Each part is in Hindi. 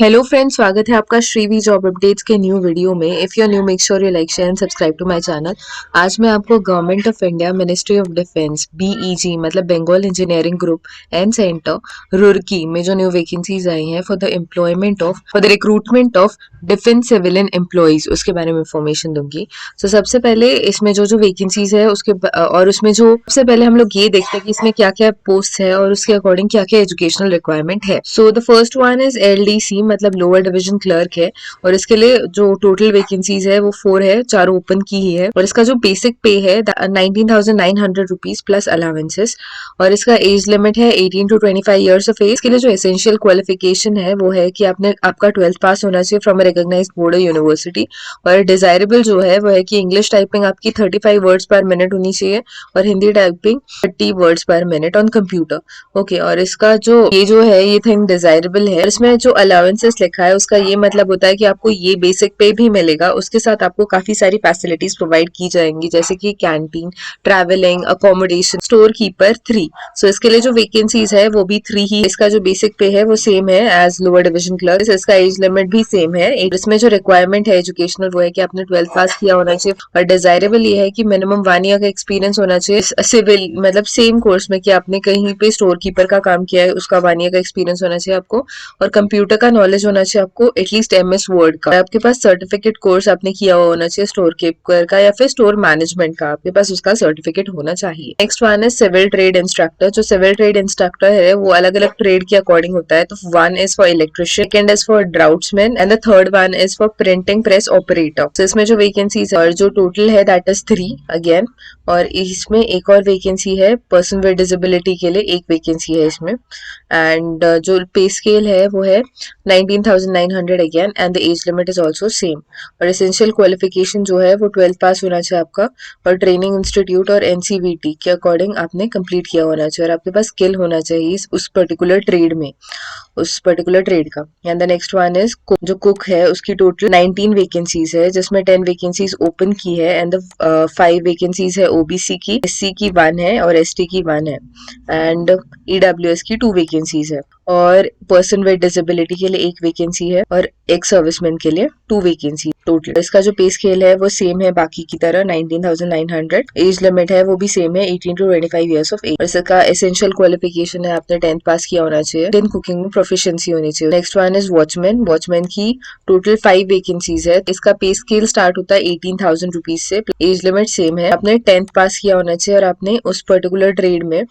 हेलो फ्रेंड्स, स्वागत है आपका श्रीवी जॉब अपडेट्स के न्यू वीडियो में। If you are new make sure you like share and subscribe to my channel. आज मैं आपको government of India ministry of defence BEG मतलब Bengal engineering group and centre Roorkee में जो न्यू वैकेंसीज आई हैं for the recruitment of defence civilian employees उसके बारे में इंफॉर्मेशन दूंगी। तो सबसे पहले इसमें जो वैकेंसीज है और उसमें जो सबसे पहले हम लोग ये देखते हैं कि इसमें क्या क्या पोस्ट है और उसके अकॉर्डिंग क्या क्या एजुकेशनल रिक्वायरमेंट है। So the first one is LDC मतलब लोअर डिवीजन क्लर्क है और इसके लिए जो टोटल वैकेंसीज है वो 4 है, चारों ओपन की ही है और इसका जो बेसिक पे है 19,900 रुपीज प्लस अलावेंसेस और इसका एज लिमिट है 18 to 25 ईयर्स ऑफ एज। इसके लिए जो एसेंशियल क्वालिफिकेशन है वो है कि आपका 12th पास होना चाहिए from a recognised board university और डिजायरेबल जो है वो है कि इंग्लिश टाइपिंग आपकी 35 वर्ड्स पर मिनट होनी चाहिए और हिंदी टाइपिंग 30 वर्ड्स पर मिनट ऑन कंप्यूटर। ओके, और इसका जो है ये थिंग डिजायरेबल है। इसमें जो अलाउंसेस लिखा है उसका ये मतलब होता है कि आपको ये बेसिक पे भी मिलेगा, उसके साथ आपको काफी सारी फैसिलिटीज प्रोवाइड की जाएंगी जैसे कि canteen, travelling, accommodation, store keeper 3। सो इसके लिए जो वैकेंसीज है वो भी 3 ही। इसका जो बेसिक पे है वो सेम है एज लोअर डिवीजन क्लर्क। इसका एज लिमिट भी सेम है। इसमें जो रिक्वायरमेंट है एजुकेशनल वो है कि आपने 12th पास किया होना चाहिए और डिजायरेबल ये है कि मिनिमम 1 ईयर का एक्सपीरियंस होना चाहिए सिविल मतलब सेम कोर्स में कि आपने कहीं पे स्टोर कीपर का काम किया है उसका 1 ईयर का एक्सपीरियंस होना चाहिए आपको और कंप्यूटर का नॉलेज होना चाहिए आपको एटलीस्ट एमएस वर्ड का। आपके पास सर्टिफिकेट कोर्स आपने किया हुआ होना चाहिए स्टोर कीपर का या फिर स्टोर मैनेजमेंट का, आपके पास उसका सर्टिफिकेट होना चाहिए। नेक्स्ट वन है सिविल ट्रेड इंस्ट्रक्टर। जो सिविल ट्रेड इंस्ट्रक्टर है वो अलग अलग ट्रेड के अकॉर्डिंग होता है। तो 1 is for electrician, second is for draughtsman and the third one is for printing press operator. तो इसमें जो वैकेंसीज है और जो टोटल है दैट इज 3 अगेन। और इसमें एक और वैकेंसी है पर्सन विद डिसेबिलिटी के लिए, एक वैकेंसी है इसमें। एंड जो पे स्केल है वो है 19,900 again and the age limit is also same. और एसेंशियल क्वालिफिकेशन जो है वो 12th पास होना चाहिए आपका और ट्रेनिंग इंस्टीट्यूट और एनसीवीटी के अकॉर्डिंग आपने कंप्लीट किया होना चाहिए और आपके पास स्किल होना चाहिए उस पर्टिकुलर ट्रेड में, उस पर्टिकुलर ट्रेड का। And the next one is जो कुक है उसकी टोटल 19 वैकेंसीज है जिसमें 10 वैकेंसीज ओपन की है एंड 5 वैकेंसीज है ओबीसी की, एससी की 1 है और एसटी की 1 है एंड ईडब्ल्यूएस की 2 वैकेंसीज है और पर्सन विद डिसेबिलिटी के लिए 1 वैकेंसी है और एक सर्विसमैन के लिए 2 वैकेंसी टोटल। इसका जो पे स्केल है वो सेम है बाकी की तरह 19,900। एज लिमिट है वो भी सेम है 18 to 25 ईयर्स ऑफ एज। इसका एसेंशियल क्वालिफिकेशन है आपने 10th पास किया होना चाहिए, देन कुकिंग में प्रोफिशिएंसी होनी चाहिए। Next one is watchman. Watchman की टोटल 5 वैकेंसीज है। इसका पे स्केल स्टार्ट होता है 18,000 रुपीज से। एज लिमिट सेम है, आपने 10th पास किया होना चाहिए और आपने उस पर्टिकुलर ट्रेड में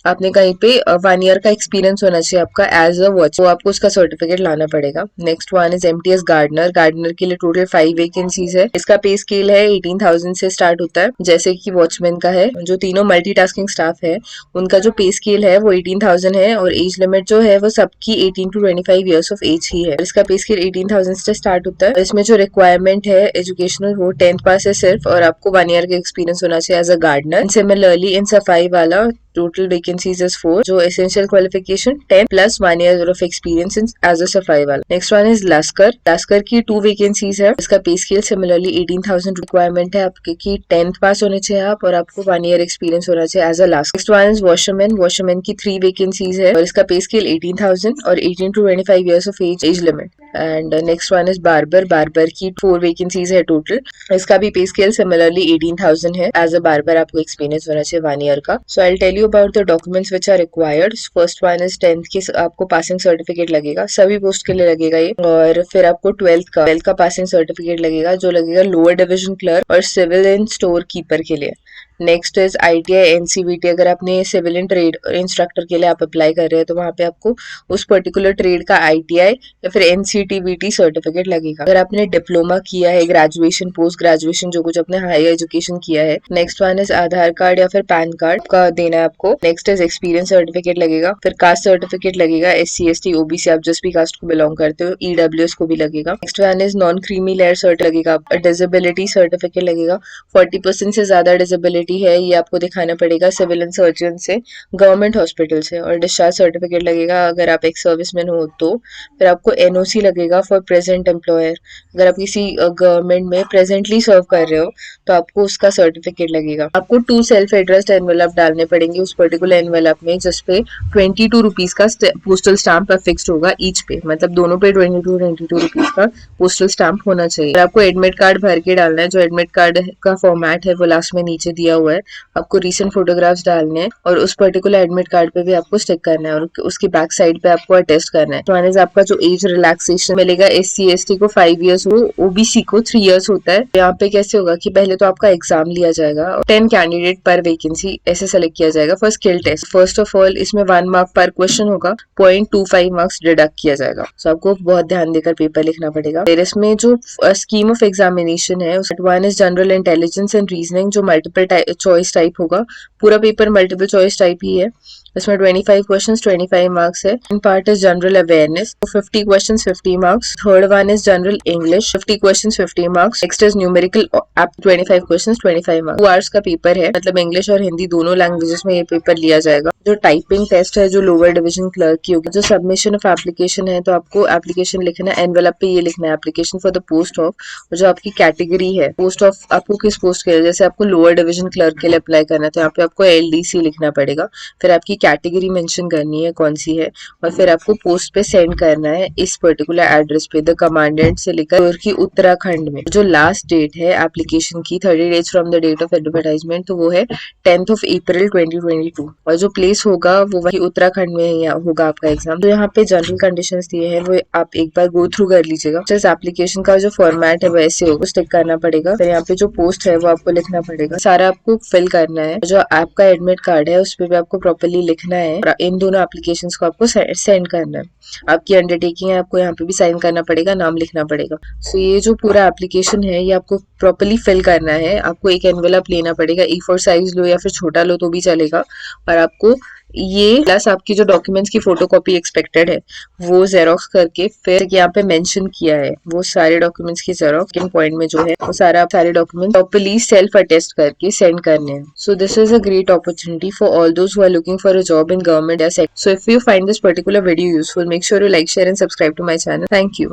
आपने कहीं पे 1 ईयर का एक्सपीरियंस होना चाहिए आपका एज अ वॉच, तो आपको उसका सर्टिफिकेट लाना पड़ेगा। Next one is MTS gardener. Gardener के लिए टोटल 5 वैकेंसीज है। इसका पे स्केल है 18,000 से स्टार्ट होता है जैसे कि वॉचमैन का है। जो तीनों मल्टीटास्किंग स्टाफ है उनका जो पे स्केल है वो 18,000 है और एज लिमिट जो है वो सबकी 18 to 25 ईयर्स ऑफ एज ही है। इसका पे स्केल 18,000 से स्टार्ट होता है। इसमें जो रिक्वायरमेंट है एजुकेशनल वो 10th पास है सिर्फ और आपको 1 ईयर का एक्सपीरियंस होना चाहिए as a gardener. Similarly in सफाई वाला total vacancies is 4. जो essential qualification 10 plus 1 year of experience as a सफाई वाला। Next one is Lashkar. Lashkar की 2 वैकेंसीज है। इसका पे स्केल सिमिलरली 18,000 रिक्वायरमेंट है आपके की 10th पास होने चाहिए आप और आपको 1 ईयर एक्सपीरियंस होना चाहिए एज अ लस्कर। Next one is washerman. Washerman की 3 वैकेंसीज है और इसका पे स्केल 18,000 और 18 to 25 years of age limit. And next one is barber. Barber की 4 वैकेंसीज है टोटल। इसका भी पे स्केल सिमिलरली 18,000 है। एज अ बार्बर आपको एक्सपीरियंस होना चाहिए 1 ईयर का। So I tell you about the documents which are required. First one is 10th की आपको पासिंग सर्टिफिकेट लगेगा, सभी पोस्ट के लिए लगेगा ये। और फिर आपको 12th का पासिंग सर्टिफिकेट लगेगा जो लगेगा लोअर डिवीजन क्लर्क और सिविल एंड स्टोर कीपर के लिए। Next is ITI NCVT. अगर आपने सिविल ट्रेड इंस्ट्रक्टर के लिए आप अप्लाई कर रहे हैं तो वहाँ पे आपको उस पर्टिकुलर ट्रेड का आईटीआई या फिर एनसीटीवीटी सर्टिफिकेट लगेगा। अगर आपने डिप्लोमा किया है, ग्रेजुएशन, पोस्ट ग्रेजुएशन जो कुछ आपने हायर एजुकेशन किया है। Next one is Aadhaar card या फिर पैन कार्ड का देना है आपको। नेक्स्ट इज एक्सपीरियंस सर्टिफिकेट लगेगा, फिर कास्ट सर्टिफिकेट लगेगा, SC ST OBC आप जिस भी कास्ट को बिलोंग करते हो, EWS को भी लगेगा। Next one is non creamy layer cert लगेगा, डिसेबिलिटी सर्टिफिकेट लगेगा, 40% से ज्यादा डिसेबिलिटी एलिजिबिलिटी है ये आपको दिखाना पड़ेगा सिविल एंड सर्जन से, गवर्नमेंट हॉस्पिटल से, और डिस्चार्ज सर्टिफिकेट लगेगा अगर आप एक सर्विसमैन हो तो। फिर आपको एनओसी लगेगा फॉर प्रेजेंट एम्प्लॉयर, अगर आप किसी गवर्नमेंट में प्रेजेंटली सर्व कर रहे हो तो आपको उसका सर्टिफिकेट लगेगा। आपको 2 सेल्फ एड्रेस्ड एनवेलप डालने पड़ेंगे उस पर्टिकुलर एनवेलप में, जिसपे 22 रुपीज का पोस्टल स्टाम्प फिक्स्ड होगा ईच पे, मतलब दोनों पे 22 रुपीज का पोस्टल स्टाम्प होना चाहिए। और आपको एडमिट कार्ड भर के डालना है, जो एडमिट कार्ड का फॉर्मेट है वो लास्ट में नीचे दिया हुआ है। आपको रीसेंट फोटोग्राफ्स डालने हैं और उस पर्टिकुलर एडमिट कार्ड पे भी आपको स्टिक करना है और उसकी बैक साइड पे आपको अटेस्ट करना है। तो आपका जो एज रिलैक्सेशन मिलेगा, SC ST को 5 इयर्स हो, OBC को 3 इयर्स होता है। यहाँ पे कैसे होगा कि पहले तो आपका एग्जाम लिया जाएगा, 10 कैंडिडेट पर वैकेंसी ऐसे सेलेक्ट किया जाएगा for skill test. First of all इसमें 1 मार्क पर क्वेश्चन होगा, 0.25 मार्क्स डिडक्ट किया जाएगा। सो आपको बहुत ध्यान देकर पेपर लिखना पड़ेगा। फिर इसमें जो स्कीम ऑफ एग्जामिनेशन है, 1 is general intelligence and reasoning, जो मल्टीपल चॉइस टाइप होगा। पूरा पेपर मल्टीपल चॉइस टाइप ही है। इसमें 25 क्वेश्चंस 25 मार्क्स है। In part is general awareness, 50 questions 50 marks. Third one is general English, 50 questions 50 marks. Next is numerical app, 25 questions 25 marks. 2 hours का पेपर है, मतलब इंग्लिश और हिंदी दोनों लैंग्वेजेस में ये पेपर लिया जाएगा। जो टाइपिंग टेस्ट है जो लोअर डिवीजन क्लर्क की होगी। जो सबमिशन ऑफ एप्लीकेशन है, तो आपको एप्लीकेशन लिखना है, एनवेलप पे ये लिखना है application for the post of, और जो आपकी कैटेगरी है पोस्ट ऑफ, आपको किस पोस्ट के लिए, जैसे आपको लोअर डिवीजन क्लर्क के लिए अप्लाई करना है तो यहाँ पे आपको LDC लिखना पड़ेगा। फिर आपकी कैटेगरी मेंशन करनी है कौन सी है, और फिर आपको पोस्ट पे सेंड करना है इस पर्टिकुलर एड्रेस पे, द कमांडेंट से लेकर तुर्की उत्तराखंड में। जो लास्ट डेट है एप्लीकेशन की, 30 days from the date of advertisement, तो वो है 10th of April 2022। और जो प्लेस होगा वो वही उत्तराखंड में ही होगा आपका एग्जाम। तो यहाँ पे जनरल कंडीशंस दिए हैं, वो आप एक बार गो थ्रू कर लीजिएगा। जैसे एप्लीकेशन का जो फॉर्मेट है वैसे होगा, स्टिक करना पड़ेगा। फिर यहाँ पे जो पोस्ट है वो आपको लिखना पड़ेगा, सारा आपको फिल करना है। जो आपका एडमिट कार्ड है उस पर भी आपको प्रॉपरली लिखना है। इन दोनों एप्लीकेशन को आपको सेंड करना है। आपकी अंडरटेकिंग है, आपको यहाँ पे भी साइन करना पड़ेगा, नाम लिखना पड़ेगा। सो ये जो पूरा एप्लीकेशन है ये आपको प्रॉपरली फिल करना है। आपको एक एनवेलप लेना पड़ेगा, E4 साइज लो या फिर छोटा लो तो भी चलेगा। और आपको ये प्लस आपकी जो डॉक्यूमेंट्स की फोटोकॉपी एक्सपेक्टेड है वो जेरोक्स करके, फिर यहाँ पे मेंशन किया है वो सारे डॉक्यूमेंट्स की जेरोक्स किन पॉइंट में जो है वो सारे डॉक्यूमेंट प्रॉपर्ली सेल्फ अटेस्ट करके सेंड करने हैं। So this is a great opportunity for all those who are looking for a job in government sector. So if you find this particular video useful, make sure you like, share and subscribe to my channel. Thank you.